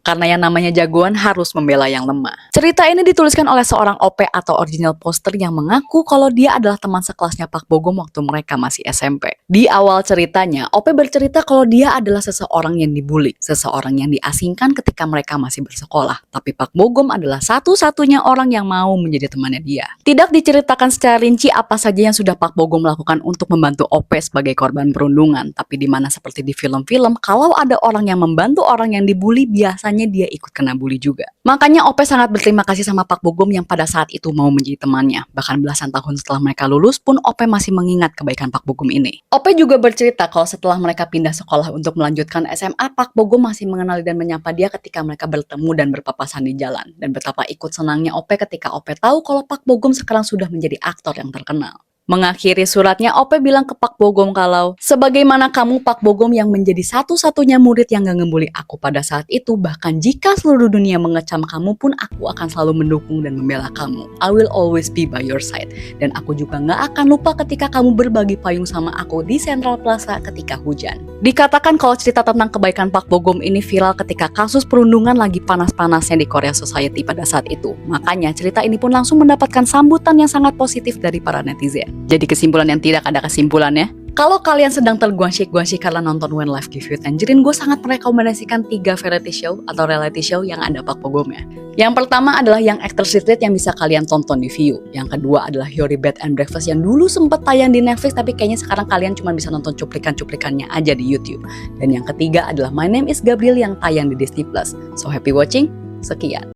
Karena yang namanya jagoan harus membela yang lemah. Cerita ini dituliskan oleh seorang OP atau original poster yang mengaku kalau dia adalah teman sekelasnya Pak Bogum waktu mereka masih SMP. Di awal ceritanya, OP bercerita kalau dia adalah seseorang yang dibully, seseorang yang diasingkan ketika mereka masih bersekolah. Tapi Pak Bogum adalah satu-satunya orang yang mau menjadi temannya dia. Tidak diceritakan secara rinci apa saja yang sudah Pak Bogum lakukan untuk membantu OP sebagai korban perundungan. Tapi di mana seperti di film-film, kalau ada orang yang membantu orang yang dibully, biasanya dia ikut kena bully juga. Makanya OP sangat berterima kasih sama Pak Bogum yang pada saat itu mau menjadi temannya. Bahkan belasan tahun setelah mereka lulus pun OP masih mengingat kebaikan Pak Bogum ini. OP juga bercerita kalau setelah mereka pindah sekolah untuk melanjutkan SMA, Pak Bogum masih mengenali dan menyapa dia ketika mereka bertemu dan berpapasan di jalan. Dan betapa ikut senangnya OP ketika OP tahu kalau Pak Bogum sekarang sudah menjadi aktor yang terkenal. Mengakhiri suratnya, OP bilang ke Pak Bogum kalau, sebagaimana kamu Pak Bogum yang menjadi satu-satunya murid yang gak ngebully aku pada saat itu, bahkan jika seluruh dunia mengecam kamu pun aku akan selalu mendukung dan membela kamu. I will always be by your side. Dan aku juga gak akan lupa ketika kamu berbagi payung sama aku di Central Plaza ketika hujan. Dikatakan kalau cerita tentang kebaikan Pak Bogum ini viral ketika kasus perundungan lagi panas-panasnya di Korea Society pada saat itu. Makanya cerita ini pun langsung mendapatkan sambutan yang sangat positif dari para netizen. Jadi kesimpulan yang tidak ada kesimpulannya. Kalau kalian sedang terguang-syik karena nonton When Life Gives You Tangerine, gue sangat merekomendasikan 3 variety show atau reality show yang ada Pak Bogumnya. Yang pertama adalah yang Actors Retreat yang bisa kalian tonton di Viu. Yang kedua adalah Hyori Bed and Breakfast yang dulu sempat tayang di Netflix, tapi kayaknya sekarang kalian cuma bisa nonton cuplikan-cuplikannya aja di YouTube. Dan yang ketiga adalah My Name is Gabriel yang tayang di Disney Plus. So happy watching, sekian.